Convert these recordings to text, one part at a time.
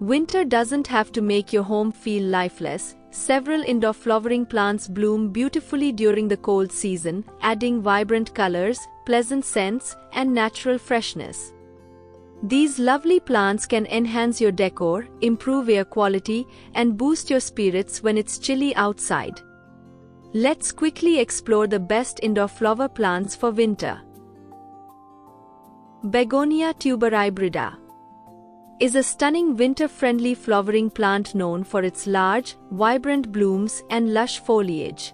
Winter doesn't have to make your home feel lifeless. Several indoor flowering plants bloom beautifully during the cold season, adding vibrant colors, pleasant scents, and natural freshness. These lovely plants can enhance your decor, improve air quality, and boost your spirits when it's chilly outside. Let's quickly explore the best indoor flower plants for winter. Begonia tuberhybrida is a stunning winter-friendly flowering plant known for its large, vibrant blooms and lush foliage.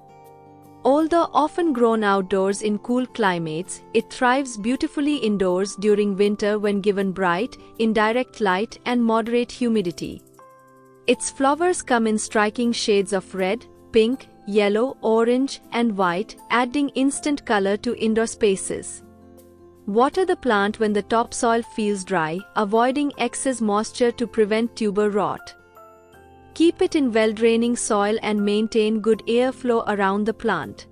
Although often grown outdoors in cool climates, it thrives beautifully indoors during winter when given bright, indirect light and moderate humidity. Its flowers come in striking shades of red, pink, yellow, orange, and white, adding instant color to indoor spaces. Water the plant when the topsoil feels dry, avoiding excess moisture to prevent tuber rot. Keep it in well-draining soil and maintain good airflow around the plant.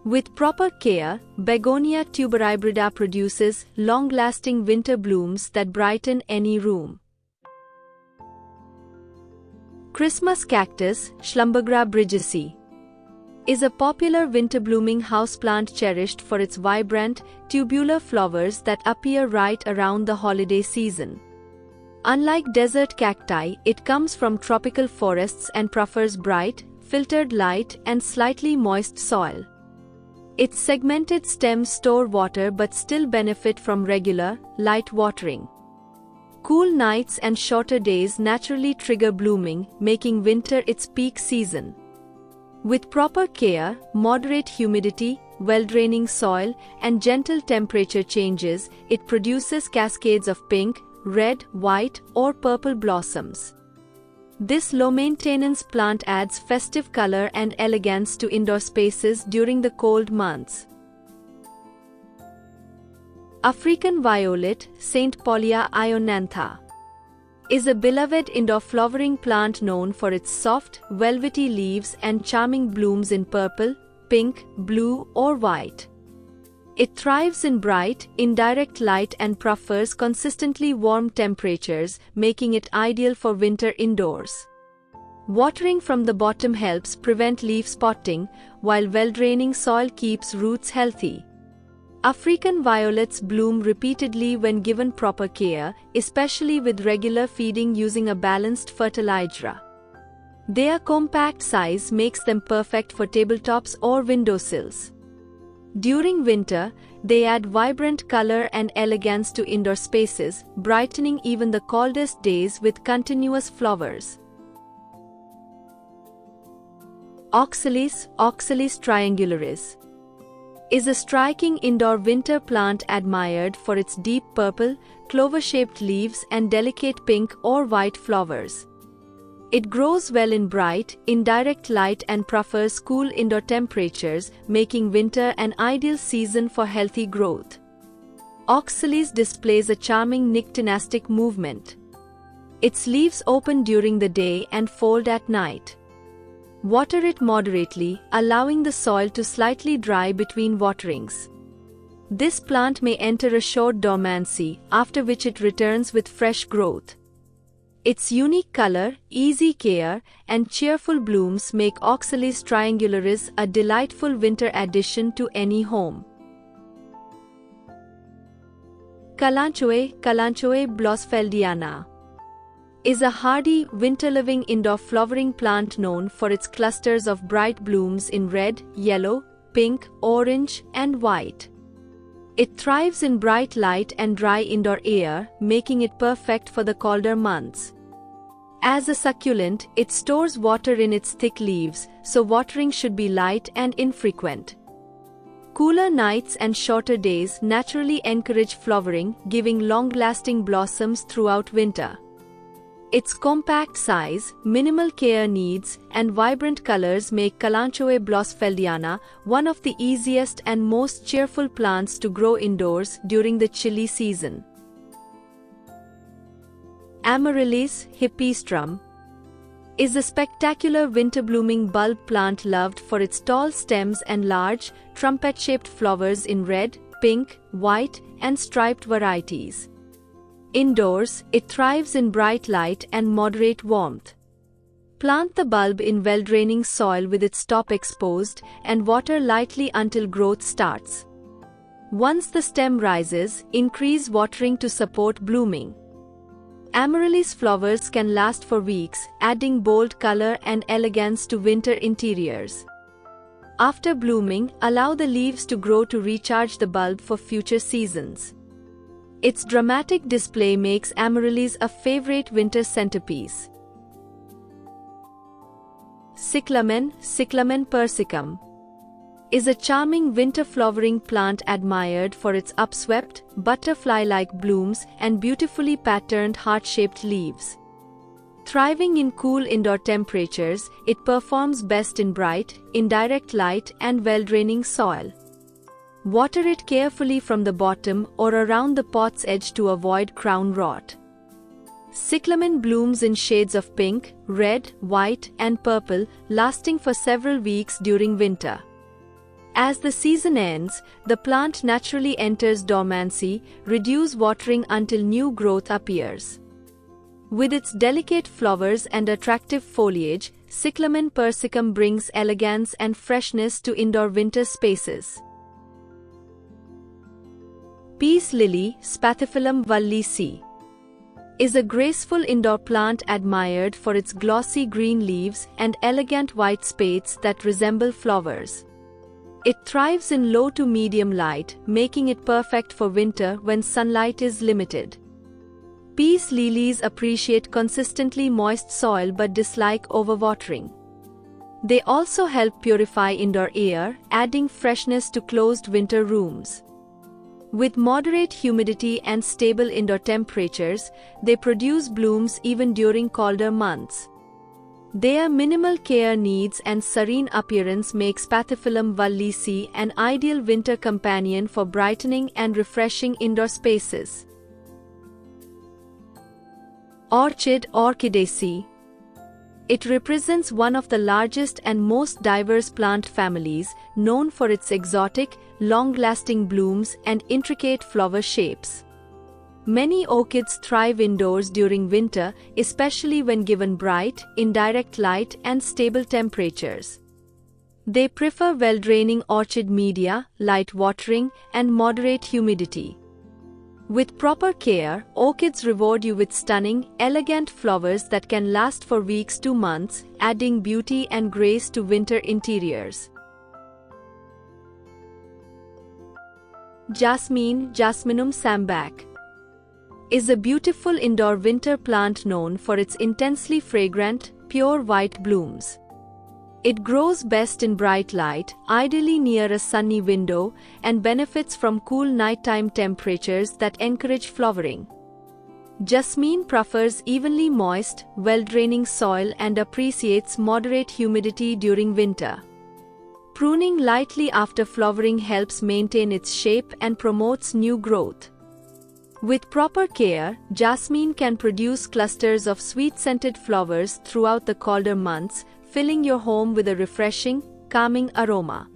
With proper care, Begonia tuberhybrida produces long-lasting winter blooms that brighten any room. Christmas cactus, Schlumberger bridgesii, is a popular winter-blooming houseplant cherished for its vibrant, tubular flowers that appear right around the holiday season. Unlike desert cacti, it comes from tropical forests and prefers bright, filtered light and slightly moist soil. Its segmented stems store water but still benefit from regular, light watering. Cool nights and shorter days naturally trigger blooming, making winter its peak season. With proper care, moderate humidity, well-draining soil, and gentle temperature changes, it produces cascades of pink, red, white, or purple blossoms. This low-maintenance plant adds festive color and elegance to indoor spaces during the cold months. African violet, St. Paulia ionantha, is a beloved indoor flowering plant known for its soft, velvety leaves and charming blooms in purple, pink, blue, or white. It thrives in bright, indirect light and prefers consistently warm temperatures, making it ideal for winter indoors. Watering from the bottom helps prevent leaf spotting, while well-draining soil keeps roots healthy. African violets bloom repeatedly when given proper care, especially with regular feeding using a balanced fertilizer. Their compact size makes them perfect for tabletops or windowsills. During winter, they add vibrant color and elegance to indoor spaces, brightening even the coldest days with continuous flowers. Oxalis, Oxalis triangularis, is a striking indoor winter plant admired for its deep purple, clover-shaped leaves and delicate pink or white flowers. It grows well in bright, indirect light and prefers cool indoor temperatures, making winter an ideal season for healthy growth. Oxalis displays a charming nyctinastic movement. Its leaves open during the day and fold at night. Water it moderately, allowing the soil to slightly dry between waterings. This plant may enter a short dormancy, after which it returns with fresh growth. Its unique color, easy care, and cheerful blooms make Oxalis triangularis a delightful winter addition to any home. Kalanchoe, Kalanchoe blossfeldiana, is a hardy, winter-living indoor flowering plant known for its clusters of bright blooms in red, yellow, pink, orange, and white. It thrives in bright light and dry indoor air, making it perfect for the colder months. As a succulent, it stores water in its thick leaves, so watering should be light and infrequent. Cooler nights and shorter days naturally encourage flowering, giving long-lasting blossoms throughout winter. Its compact size, minimal care needs, and vibrant colors make Kalanchoe blossfeldiana one of the easiest and most cheerful plants to grow indoors during the chilly season. Amaryllis hippistrum is a spectacular winter-blooming bulb plant loved for its tall stems and large, trumpet-shaped flowers in red, pink, white, and striped varieties. Indoors, it thrives in bright light and moderate warmth. Plant the bulb in well-draining soil with its top exposed and water lightly until growth starts. Once the stem rises, increase watering to support blooming. Amaryllis flowers can last for weeks, adding bold color and elegance to winter interiors. After blooming, allow the leaves to grow to recharge the bulb for future seasons. Its dramatic display makes amaryllis a favorite winter centerpiece. Cyclamen, Cyclamen persicum, is a charming winter flowering plant admired for its upswept, butterfly-like blooms and beautifully patterned heart-shaped leaves. Thriving in cool indoor temperatures, it performs best in bright, indirect light and well-draining soil. Water it carefully from the bottom or around the pot's edge to avoid crown rot. Cyclamen blooms in shades of pink, red, white and purple, lasting for several weeks during winter. As the season ends, the plant naturally enters dormancy, reduce watering until new growth appears. With its delicate flowers and attractive foliage, Cyclamen persicum brings elegance and freshness to indoor winter spaces. Peace lily, Spathiphyllum wallicae, is a graceful indoor plant admired for its glossy green leaves and elegant white spathes that resemble flowers. It thrives in low to medium light, making it perfect for winter when sunlight is limited. Peace lilies appreciate consistently moist soil but dislike overwatering. They also help purify indoor air, adding freshness to closed winter rooms. With moderate humidity and stable indoor temperatures, they produce blooms even during colder months. Their minimal care needs and serene appearance make Spathiphyllum wallicae an ideal winter companion for brightening and refreshing indoor spaces. Orchid Orchidaceae. It represents one of the largest and most diverse plant families, known for its exotic, long-lasting blooms and intricate flower shapes. Many orchids thrive indoors during winter, especially when given bright, indirect light and stable temperatures. They prefer well-draining orchid media, light watering, and moderate humidity. With proper care, orchids reward you with stunning, elegant flowers that can last for weeks to months, adding beauty and grace to winter interiors. Jasmine, Jasminum sambac, is a beautiful indoor winter plant known for its intensely fragrant, pure white blooms. It grows best in bright light, ideally near a sunny window, and benefits from cool nighttime temperatures that encourage flowering. Jasmine prefers evenly moist, well-draining soil and appreciates moderate humidity during winter. Pruning lightly after flowering helps maintain its shape and promotes new growth. With proper care, jasmine can produce clusters of sweet-scented flowers throughout the colder months, filling your home with a refreshing, calming aroma.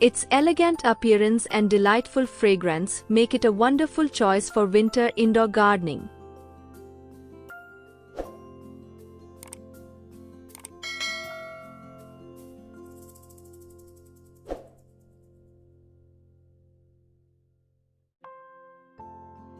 Its elegant appearance and delightful fragrance make it a wonderful choice for winter indoor gardening.